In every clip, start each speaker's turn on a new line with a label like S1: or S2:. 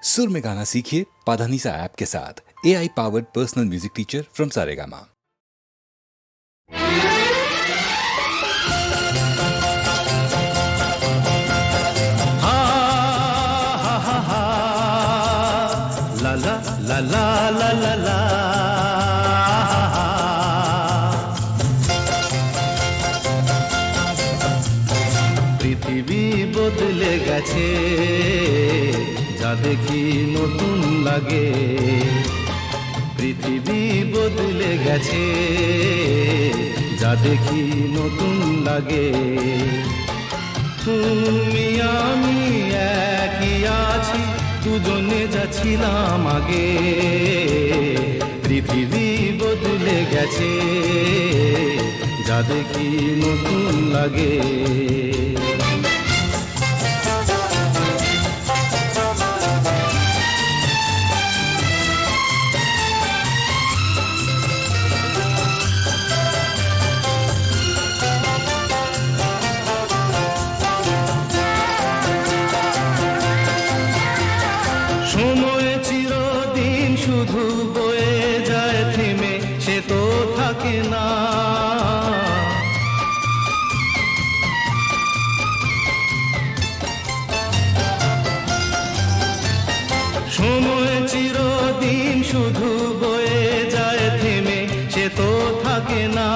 S1: सुर में गाना सीखिए पाधानीसा ऐप के साथ। AI powered personal music teacher from Saregama.
S2: ला ला ला ला ला ला ला। পৃথিবী বদলে গেছে, যা দেখি নতুন লাগে। পৃথিবী বদলে গেছে, যা দেখি নতুন লাগে। তুমি আমি একই আছি, দুজনে যাচ্ছিলাম আগে। পৃথিবী বদলে গেছে, যা দেখি নতুন লাগে। সময় চিরদিন শুধু বয়ে যায় থেমে, সে তো থাকে না। সময় চিরদিন শুধু বয়ে যায় থেমে, সে তো থাকে না।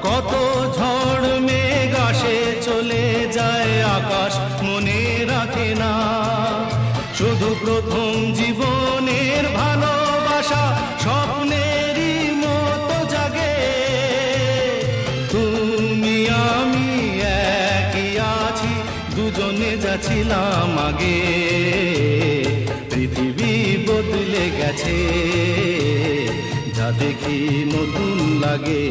S2: কত ঝড় মেঘ আসে চলে যায়, আকাশ মনে রাখে না। শুধু প্রথম জীবনের ভালোবাসা স্বপ্নেরই মতো জাগে। তুমি আমি একই আছি, দুজনে যাচ্ছিলাম আগে। পৃথিবী বদলে গেছে, যা দেখি নতুন লাগে।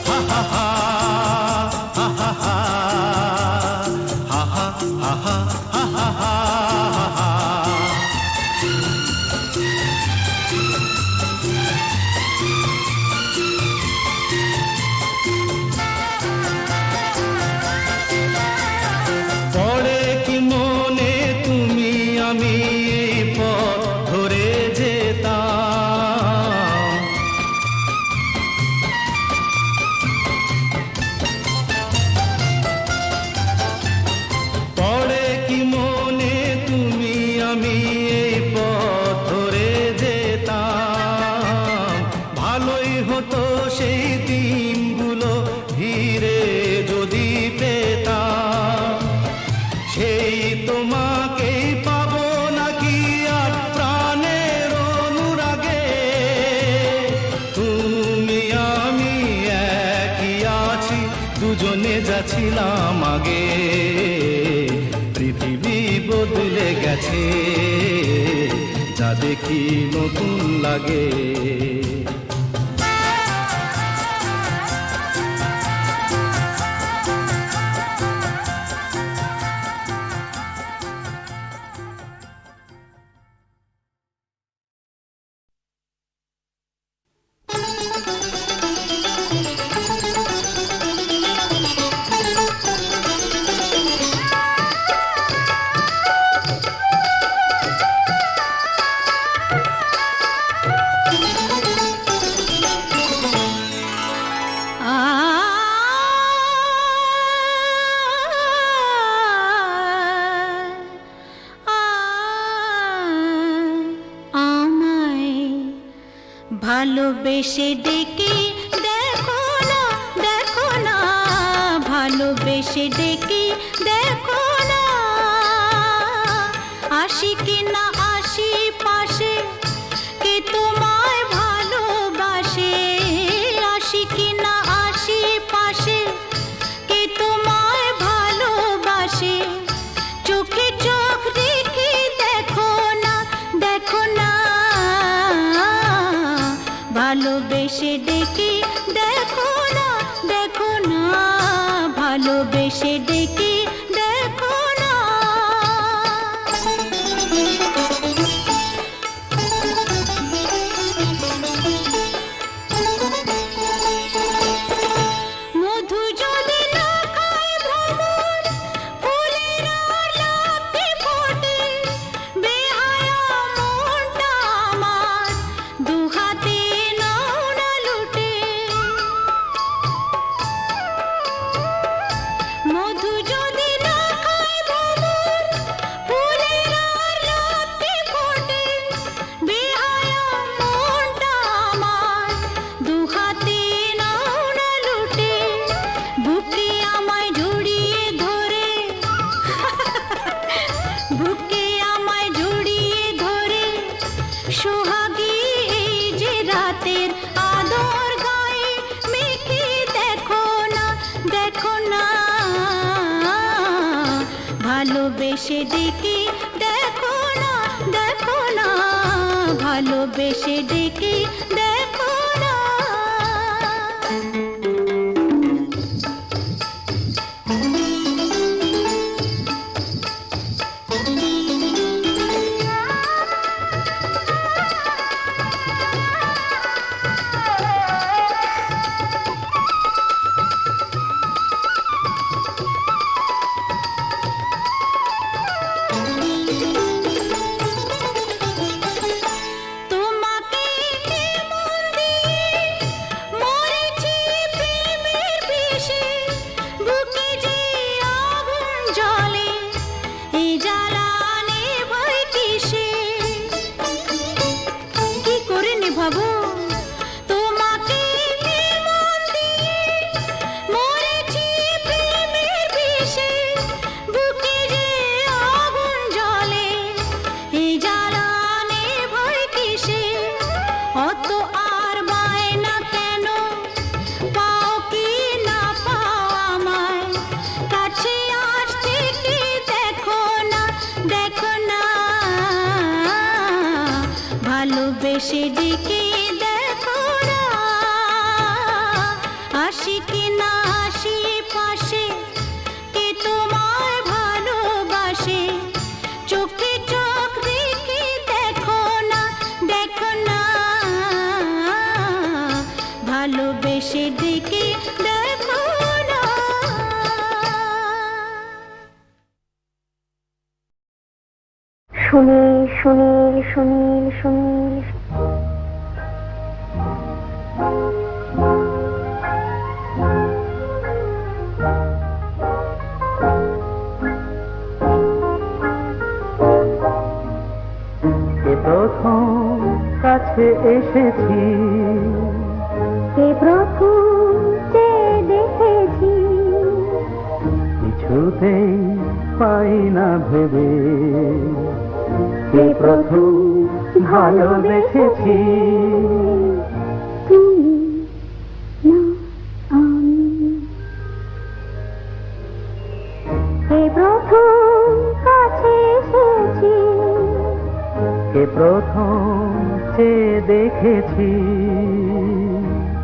S2: হা হা হা হা হা হা। পড়ে কি মনে তুমি আমি এই পথ ধরে যেতাম। পড়ে কি মনে তুমি আমি এই পথ ধরে যেতাম। ভালোই হতো সেই দিনগুলো ধীরে যদি পেতাম। সেই তোমাকেই পাবো নাকি আর প্রাণের অনুরাগে। তুমি আমি একই আছি, দুজনে যাচ্ছিলাম আগে। পৃথিবী বদলে গেছে, যা দেখি নতুন লাগে।
S3: ভালোবেসে ডেকে দেখো না, দেখো না, ভালোবেসে ডেকে দেখো না। আসি কি না আসি পাশে, কে তোমায় ভালোবাসে। আসি কি না আসি পাশে, কে তোমায় ভালোবাসে। চোখে চোখ রেখে দেখো না, দেখো না, ভালোবেসে ডেকে দেখো না, দেখো না, ভালোবেসে ডেকে দেখো না। মধু যদি না খায় ভ্রমর, ভালোবেসে ডেকে দেখো না, দেখো না, ভালোবেসে ডেকে দেখো না। তোমাকে মন দিয়ে মরেছি প্রেমের বিষে, বুকে যে আগুন জ্বলে, এই জ্বালা নেভাই কিসে? কি করে নেভাবো? তোমাকে মন দিয়ে মরেছি প্রেমের বিষে, বুকে যে আগুন জ্বলে, এই জ্বালা নেভাই কিসে? অত আর বায়না কেন? পাও কি না পাও আমায়? কাছে আসতে কি দেখো না, দেখো না, ভালোবেসে ডেকে দেখো না। আসি কি না আসি পাশে, কে তোমায় ভালোবাসে? চোখে চোখ রেখে দেখো না, দেখো না, ভালোবেসে ডেকে দেখো না।
S4: সুনীল সুনীল সুনীল সুনীল
S2: এ প্রথম কাছে এসেছি,
S4: কে প্রথম চেয়ে দেখেছি,
S2: কিছুতেই পাই না ভেবে, কে প্রথম ভালোবেসেছি।
S4: তুমি না আমি, কে প্রথম কাছে এসেছি,
S2: কে প্রথম চেয়ে দেখেছি,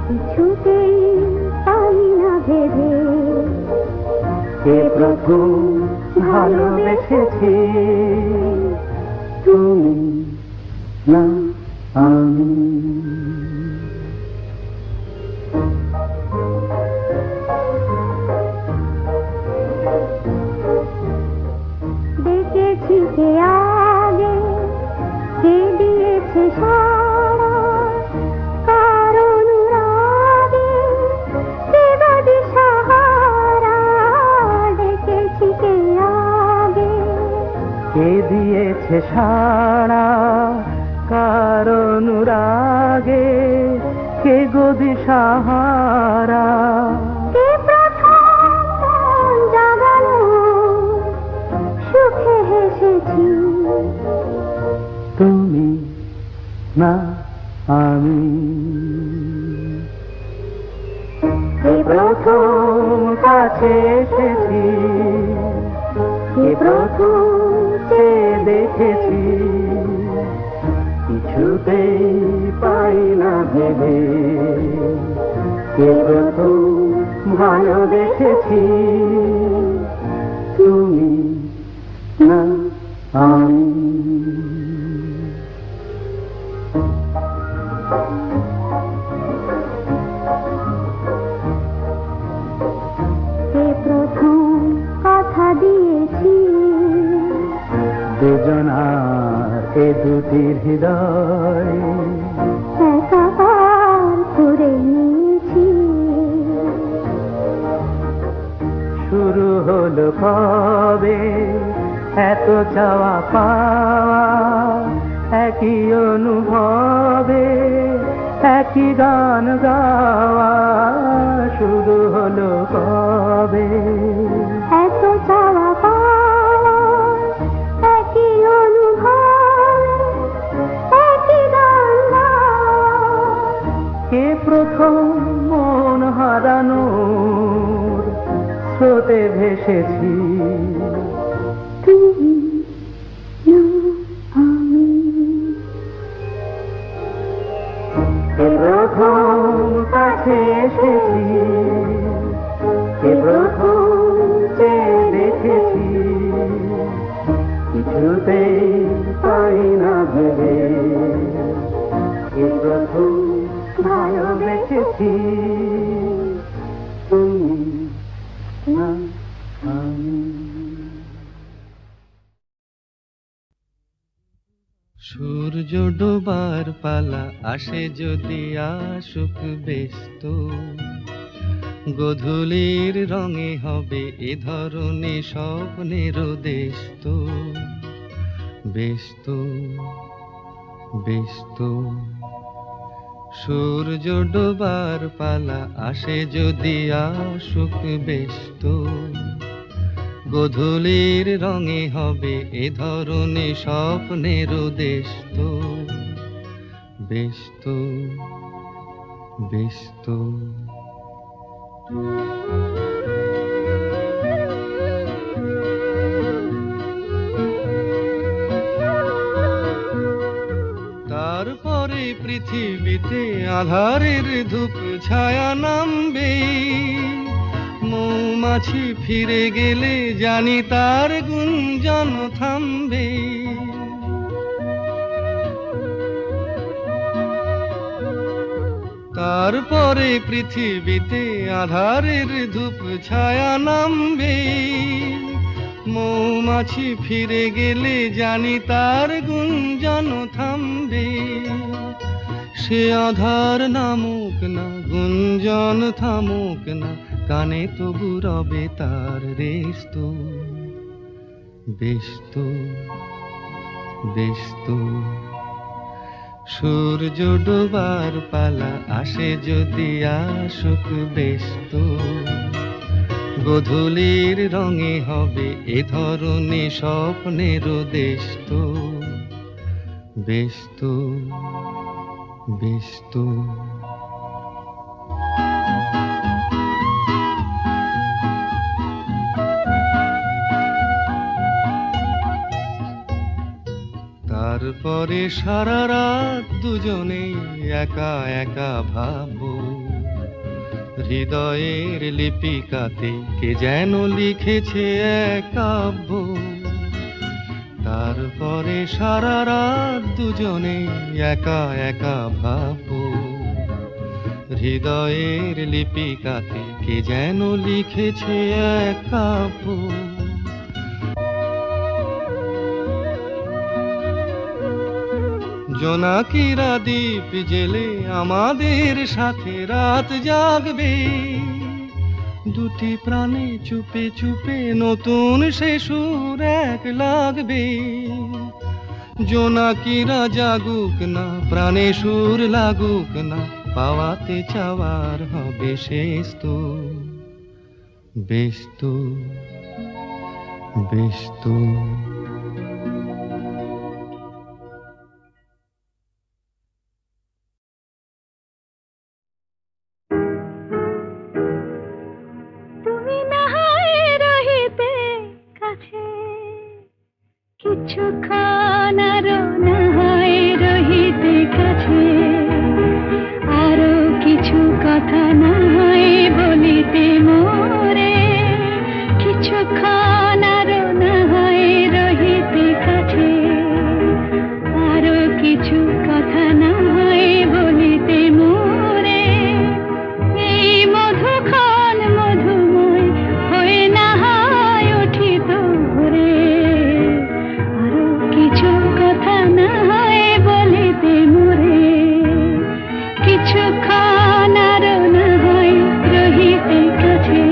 S4: কিছুতেই পাই না ভেবে,
S2: কে প্রথম ভালোবেসেছি। তুমি না আমি।
S4: দেখেছি কে আগে, কে দিয়েছে সাড়া, কার অনুরাগে, কে বা দিশাহারা। দেখেছি কে আগে,
S2: কে দিয়েছে সাড়া, কার অনুরাগে, কে গো দিশাহারা।
S4: কে প্রথম মন জাগালো, সুখে হেসেছি।
S2: তুমি না আমি।
S4: কে
S2: প্রথম কাছে এসেছি, কে প্রথম চেয়ে দেখেছি, কিছুতেই পাই না ভেবে, কে প্রথম ভালোবেসেছি। তুমি না আমি।
S4: কে প্রথম কথা দিয়েছি,
S2: দুজনার এ দুটি হৃদয়
S4: একাকার করে নিয়েছি।
S2: শুরু হলো কবে এত চাওয়া পাওয়া, একই অনুভবে একই গান গাওয়া। শুরু হলো কবে
S4: এত চাওয়া পাওয়া, একই অনুভব, একই গান গাওয়া।
S2: কে প্রথম মন হারানোর স্রোতে ভেসেছি,
S4: তুমি না আমি।
S2: প্রথম কাছে এসেছি, প্রথম চেয়ে দেখেছি, কিছুতেই পাই না ভেবে, প্রথম ভালোবেসেছি তুমি না আমি। সূর্য ডোবার পালা আসে যদি আসুক ব্যস্ত, গোধূলির রঙে হবে এ ধরনের স্বপ্নের দেশ তো, ব্যস্ত ব্যস্ত। সূর্য ডোবার পালা আসে যদি আসুক ব্যস্ত, গোধূলির রঙে হবে এ ধরনের স্বপ্নের দেশ তো, ব্যস্ত ব্যস্ত। তারপরে পৃথিবীতে আধারের ধূপ ছায়া নামবে, মৌমাছি ফিরে গেলে জানি তার গুঞ্জন থামবে। তারপরে পৃথিবীতে আধারের ধূপ ছায়া নামবে, মৌমাছি ফিরে গেলে জানি তার গুঞ্জন থামবে। সে আধার নামুক না, গুঞ্জন থামুক না, কানে তবু রবে তার রেশ তো, ব্যস্ত ব্যস্ত। সূর্য ডোবার পালা আসে যদি আসুক ব্যস্ত, গোধূলির রঙে হবে এ ধরনের স্বপ্নের দেশ তো, ব্যস্ত ব্যস্ত। তারপরে সারা রাত দুজনে একা একা ভাববো, হৃদয়ের লিপিকাতে কে যেন লিখেছে এক কাব্য। তারপরে সারা রাত দুজনে একা একা ভাববো, হৃদয়ের লিপিকাতে কে যেন লিখেছে এক কাব্য। জোনাকিরা দ্বীপ জেলে আমাদের সাথে রাত জাগবে, দুটি প্রাণে চুপে চুপে নতুন সে সুর এক লাগবে। জোনাকিরা জাগুক না, প্রাণে সুর লাগুক না, পাওয়াতে চাওয়ার হবে শেষ তো, ব্যস্ত ব্যস্ত।
S3: কিছুক্ষণ আরো না হয় রহিতে কাছে, আরো কিছু কথা না হয় বলিতে মোরে। কিছুক্ষণ আরো না হয় রহিতে কাছে, আরো কিছু কথা না হয় বলিতে মোরে। এই মধুক্ষণ মধুময় হয়ে না হয় উঠিত ভোরে, কিছু কথা না হয় বলিতে মোরে। কিছুক্ষণ আরো না হয় রহিতে কাছে।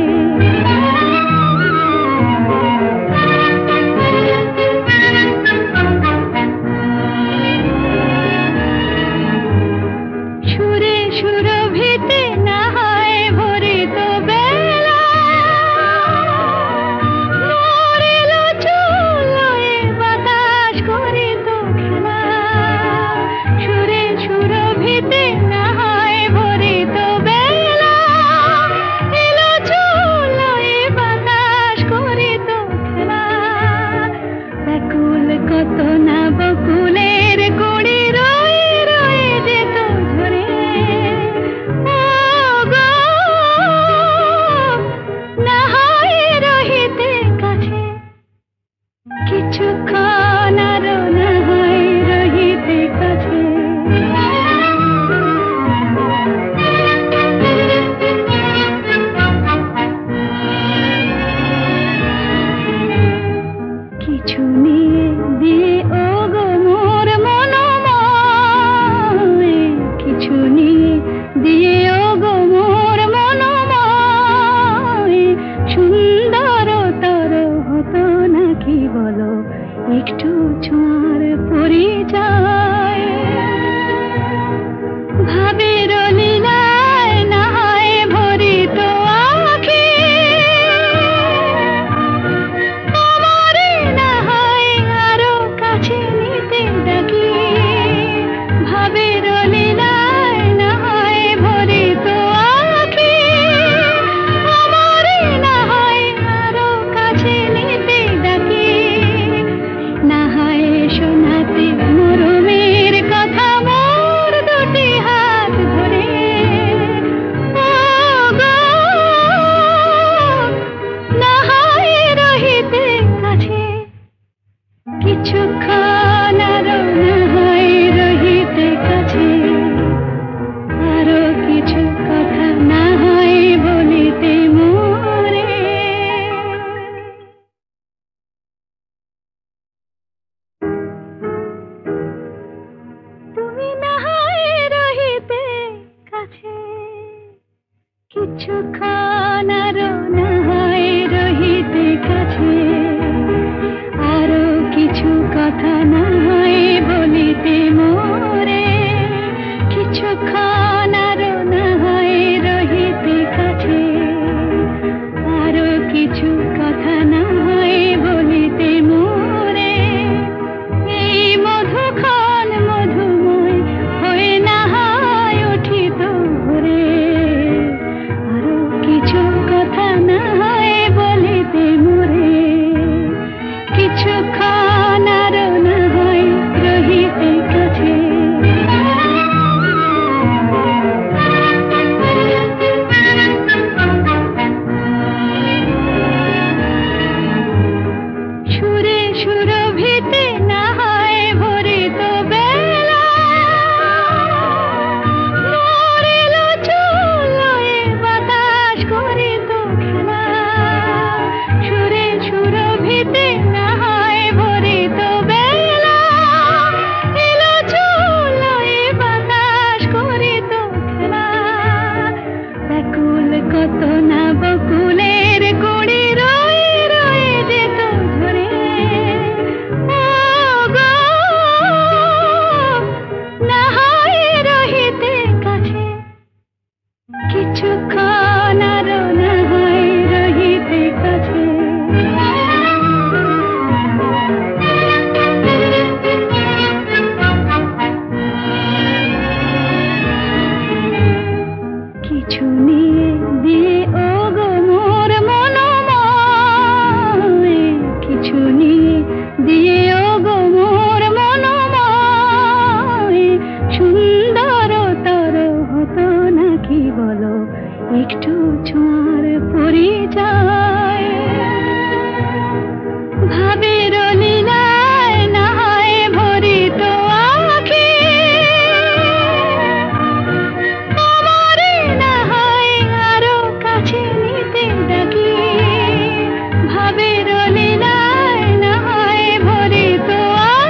S3: লীলায় না হয় ভরে তো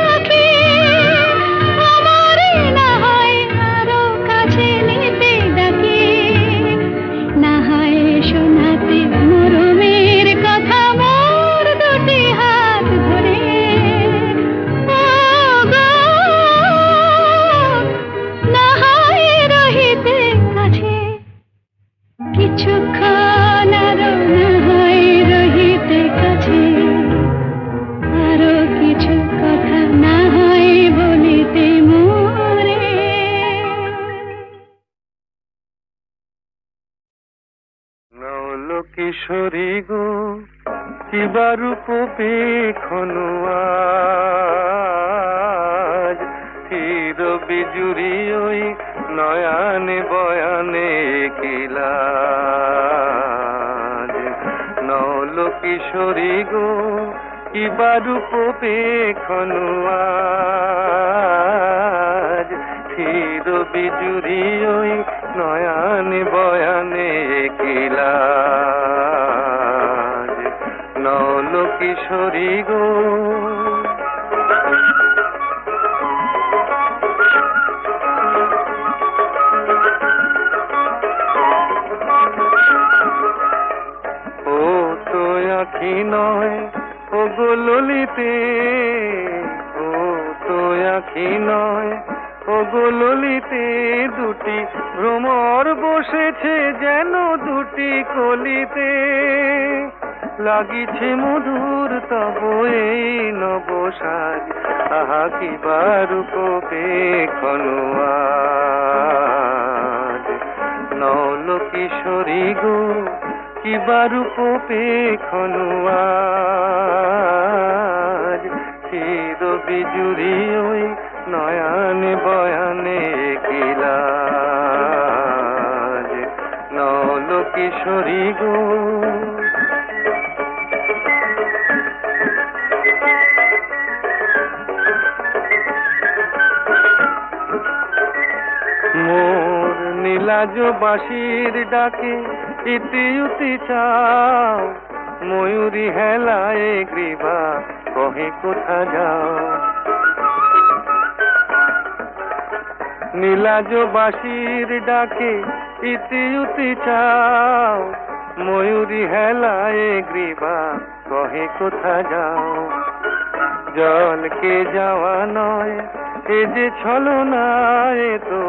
S3: আঁখি, আমারে না হয় আরো কাছে নিতে ডাকি, না হয় শোনাতে মরমের কথা মোর দুটি হাত ধরে। ও গো, না হয় রহিতে কাছে কিছুক্ষণ, আরো না হয় রহিতে কাছে, আরো কিছু কথা না হয় বলিতে মোরে।
S2: নল কিশোরী গো কিবা রূপ পেখনু আজ, চির বিজুরি ওই নয়ানে বয়ানে কিলাজ। নল কিশোরী গো কিবা রূপ পেখনু আজ, চির বিজুরি ওই নয়ানে বয়ানে কিলাজ। নল কিশোরী গো ও তো আঁখি নয় ও গো ললিতে, ও তো আঁখি নয় ও গো ললিতে, দুটি ভ্রমর বসেছে যেন দুটি কলিতে, লাগিছে মধুর তব এই নবসাজ, আহা কিবা রূপ পেখনু আজ। নল কিশোরী গো কিবা রূপ পেখনু আজ, চির বিজুরি ওই নয়ানে বয়ানে কিলাজ। নল কিশোরী গো মোর নীলাজ বাঁশির ডাকে ইতি উতি চাও, ময়ূরী হেলায় গ্রীবা কহে কোথা যাও। নীলাজ বাঁশির ডাকে ইতি উতি চাও, ময়ূরী হেলায় গ্রীবা কহে কোথা যাও। জলকে যাওয়া নয় এ যে ছলনা, এ তো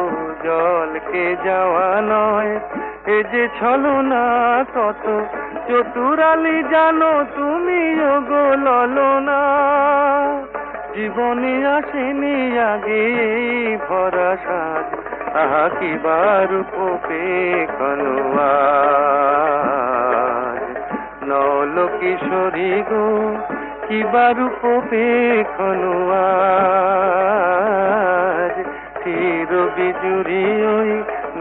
S2: জলকে যাওয়া নয় এ যে ছলনা, কত চতুরালি জানো তুমি ও গো ললনা। জীবনে আসেনি আগে এই ভরা সাজ, আহা কিবা রূপ পেখনু আজ। নল কিশোরী গো কিবা রূপ পেখনু আজ, চির বিজুরি ওই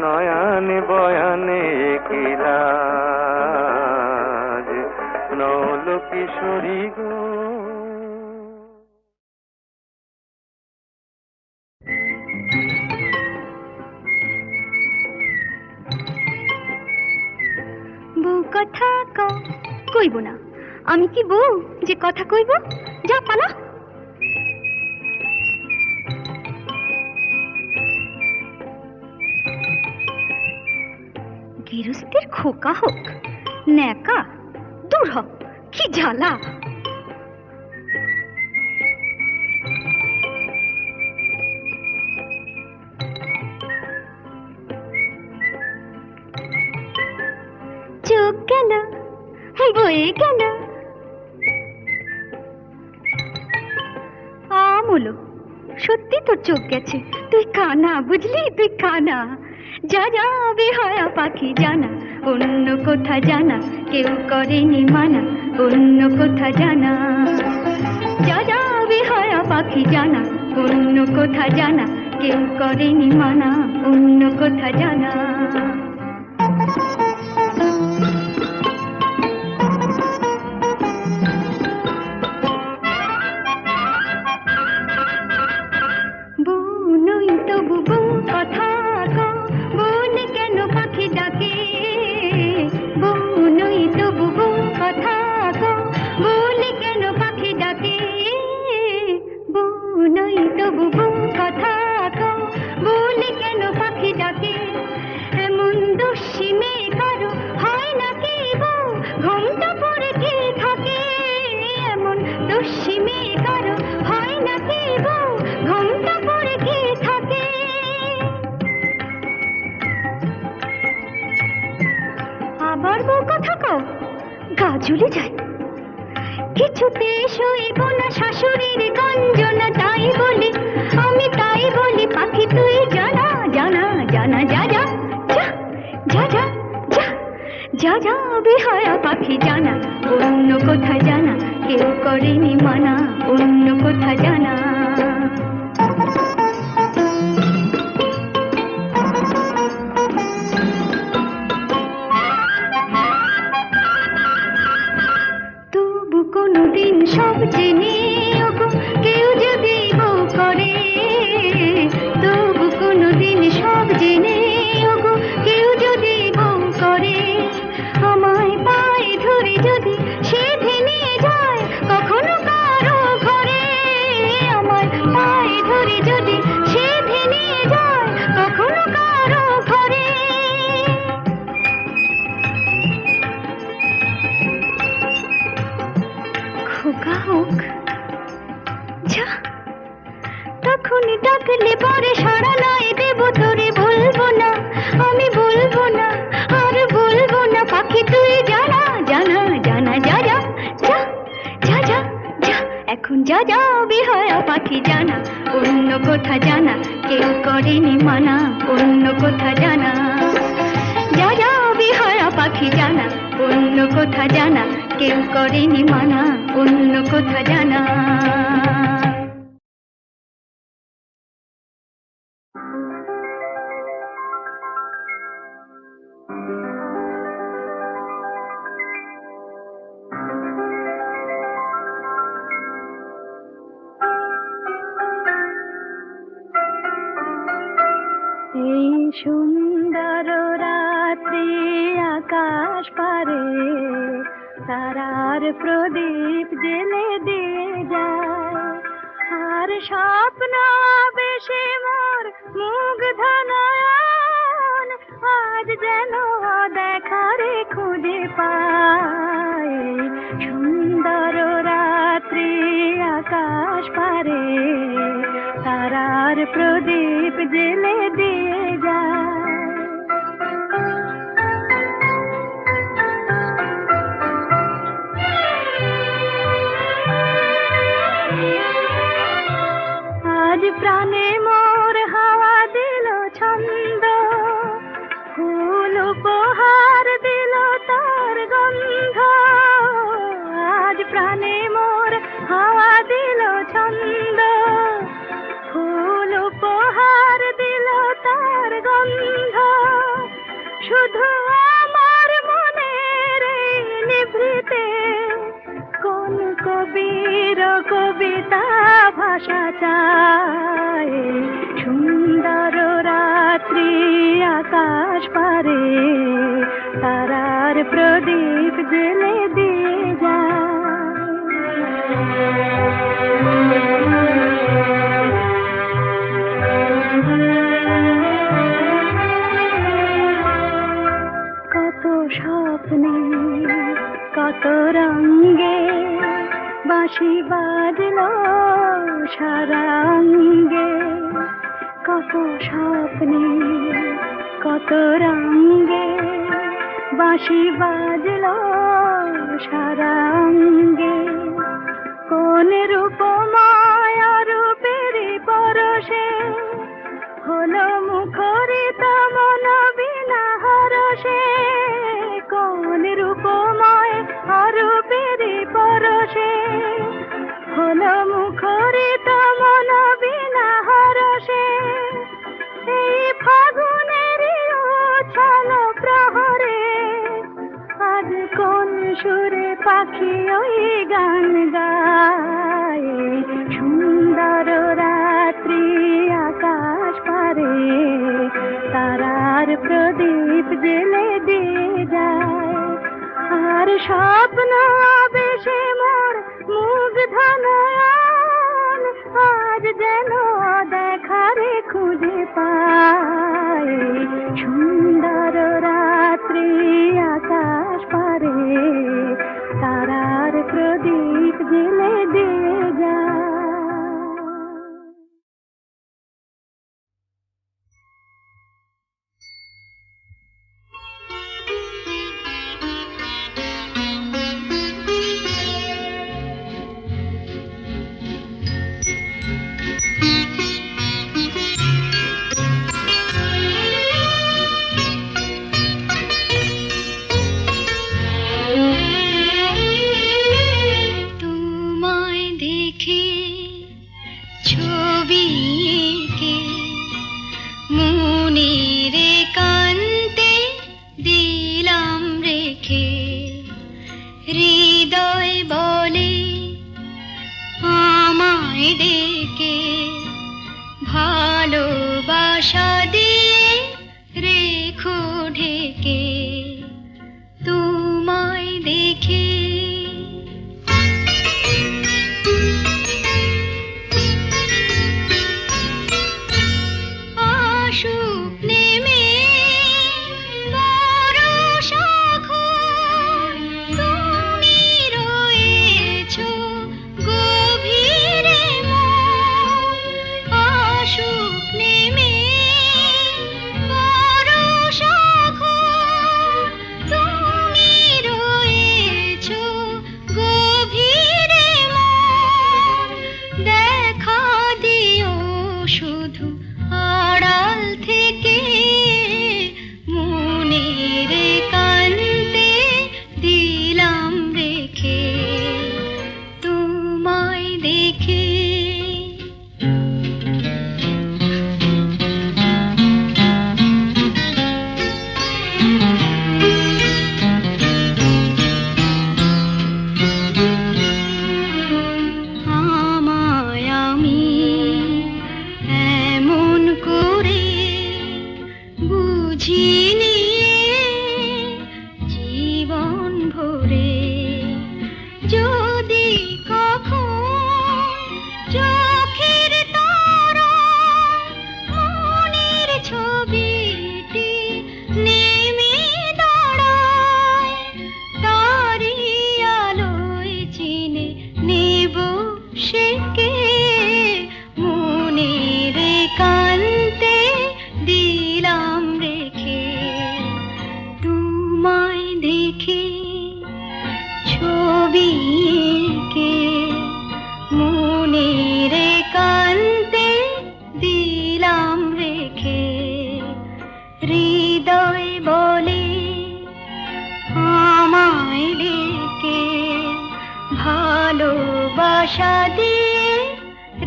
S2: নয়ানে বয়ানে কিলাজ। নল কিশোরী গো
S4: বউ কথা কইব না, আমি কি বউ যে কথা কইব? যা পালা। গৃহস্থের খোকা হোক ন্যাকা, দূর হ, কি জ্বালা। চোখ গেল বয়ে গেল, আমলো সত্যি তোর চোখ গেছে, তুই কানা, বুঝলি? তুই কানা। যা যা বেহায়া পাখি জানা, অন্য কোথা জানা কেউ করেনি মানা, অন্য কোথা জানা। যা যা বেহায়া পাখি জানা, অন্য কোথা জানা কেউ করেনি মানা, অন্য কোথা জানা। বল মনে কারো হয় না কি বউ ঘুমটা পড়ে কি থাকে আবার বউ কথা কও গা জ্বলে যায় কিছুতে সইব না শাশুড়ির গঞ্জনা তাই বলি আমি তাই বলি পাখি তুই জানা জানা জানা যা যা যা যা যা যা যা বিহায়া পাখি জানা অন্য কোথায় জানা কেউ করেনি মানা অন্য কোথায় জানা তবু কোনোদিন সব জেনে ওগো কেউ যদি বউ করে তবু কোনোদিন সব জেনে ওগো কেউ যদি বউ করে আমায় পায়ে ধরে যদি সে ভেঙে যায় কখনো কারো ঘরে আমায় পায়ে ধরে যদি সে ভেঙে যায় কখনো কারো ঘরে খোকা হোক যা তখন ডাকলে পরে সাড়া নাই দেব তোরে বলবো না আমি বলবো না আর বলবো না পাখি তুই জানা জানা জানা যা যা যা যা যা যা এখন যা যা বিহায়া পাখি জানা অন্য কোথা জানা কেউ করেনি মানা অন্য কোথা জানা যা যা বিহায়া পাখি জানা অন্য কোথা জানা কেউ করেনি মানা অন্য কোথা জানা এই সুন্দর রাত্রি আকাশ পারে তারার প্রদীপ জেলে দিয়ে যায় আর স্বপ্ন বেশি মোর মুগ্ধ নয়ন আজ যেন দেখারে খুঁজে পায় সুন্দর রাত্রি আকাশ পারে তারার প্রদীপ জেলে দিয়ে যায় আজ প্রাণে মোর হাওয়া দিল ছন্দ ফুল উপহার দিল তার গন্ধ আজ প্রাণে মোর হাওয়া দিল ছন্দ ফুল উপহার দিল তার গন্ধ শুধু আমার মনের এই নিভৃতে কোন কবির কবিতা ভাষা চায় সুন্দর রাত্রি আকাশ পারে তারার প্রদীপ জেলে দিয়ে কত স্বপ্নে কত রঙে বাঁশি বাজলো সারা অঙ্গে কত স্বপ্নে কত রঙে বাঁশি বাজলো সারা অঙ্গে কোন রূপময় রূপের পরশে হলো মুখরিত মন বিনা হরষে কোন রূপময় রূপের পরশে হলো মুখরিত মন বিনা হরষে এই ফাগুনের উচ্ছল প্রহরে আজ কোন সুরে পাখি ওই গান গায় সুন্দর রাত্রি আকাশ পারে তারার প্রদীপ জেলে দিয়ে যায় আর স্বপ্ন বেশে মোর মুগ্ধ নয়ন আজ যেন দেখারে খুঁজে পায় সুন্দর রাত্রি আকাশ পারে তারার প্রদীপ তোমায় ডেকে ভালোবাসা দিয়ে রেখো ঢেকে তোমায় দেখে আসুক নেমে বরষা ঘোর, তুমি রয়েছো গভীরে মন। আসুক নেমে বরষা ঘোর, তুমি রয়েছো গভীরে মন। দেখা দিও শুধু আড়াল থেকে, মনের একান্তে দিলাম রেখে তোমায় দেখে। আমায় আমি এমন করে বুঝিনি জীবন ভরে, যদি কখন চোখের তারায় মনের ছবিটি নেমে দাঁড়ায়, তারি আলোয় চিনে নেব সেকে, মনের একান্তে দিলাম রেখে তোমায় দেখে। ছবি এঁকে মনের একান্তে দিলাম রেখে, হৃদয় বলে আমায় ডেকে ভালোবাসা দিয়ে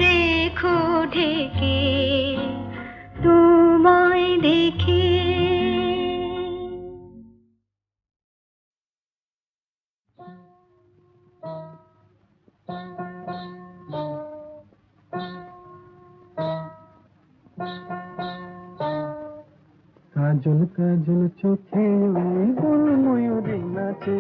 S4: রেখো ঢেকে তোমায় দেখে।
S2: কাজল কাজল চোখে ওই বন ময়ূরী নাচে,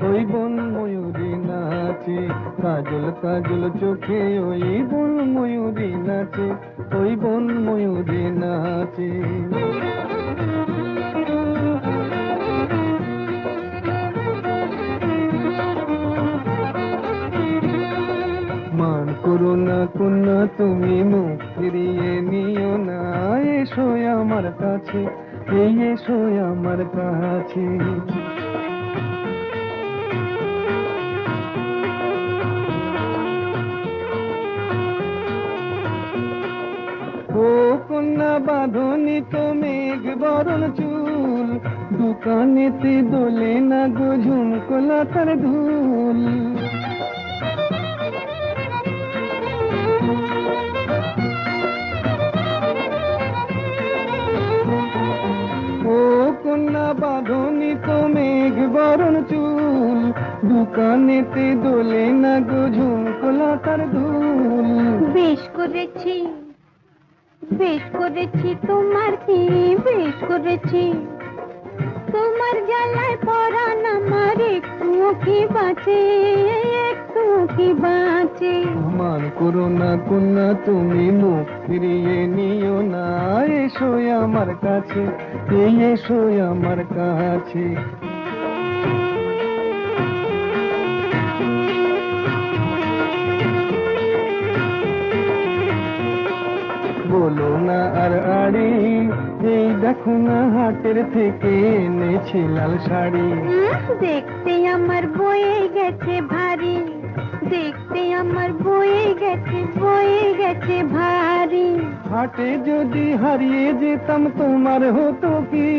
S2: ওই বন ময়ূরী নাচে। কাজল কাজল চোখে ওই বন ময়ূরী নাচে, ওই বন ময়ূরী নাচে। মান করো না কন্যা তুমি, মুখ ফিরিয়ে নিও না। এসো আমার কাছে, এই এসো আমার কাছে। ও কন্যা বাঁধনি তো মেঘ বরণ চুল, দোকানেতে দোলে না গো ঝুমকোলা তার ধুল। ও কন্যা বাঁধনি তো মেঘ বরণ চুল, দোকানেতে দোলে না গো ঝুমকোলা তার ধুল।
S3: বেশ করেছি, বেশ করেছি, তোমার কি বেশ করেছি। তোমার জ্বালায় পরাণ আমার একটুও কি বাঁচে, একটুও কি বাঁচে।
S2: মান করো না কন্যা তুমি, মুখ ফিরিয়ে নিও না। এসো আমার কাছে, এই এসো আমার কাছে। বলো না আর আড়ি, এই দেখো না হাটের থেকে এনেছি লাল শাড়ি।
S3: দেখতে আমার বয়ে গেছে ভারী, দেখতে আমার বয়ে গেছে ভারী।
S2: হাটে যদি হারিয়ে যেতাম তোমার হতো কি?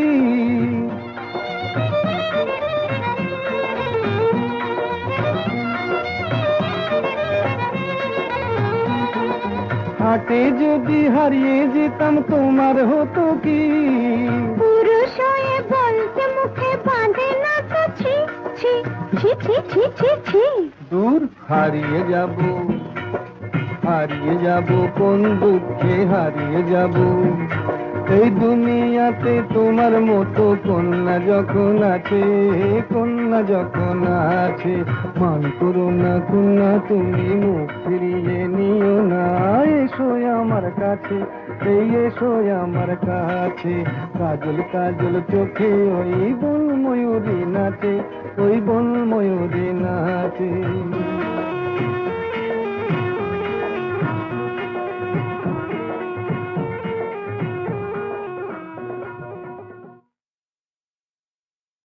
S2: হাটে যদি হারিয়ে যেতাম তোমার হতো কি?
S3: পুরুষ হয়ে বলতে মুখে বাঁধে না তো ছি ছি ছি ছি ছি ছি ছি।
S2: দূর হারিয়ে যাব, হারিয়ে যাব কোন দুঃখে হারিয়ে যাব। এই দুনিয়াতে তোমার মতো কন্যা যখন আছে, কন্যা যখন আছে, মান করো না কন্যা তুমি মুখ ফিরিয়ে নিও না। এসো আমার কাছে, এই এসো আমার কাছে, কাজল কাজল চোখে ওই বন ময়ূরী নাচে, ওই বন ময়ূরী নাচে।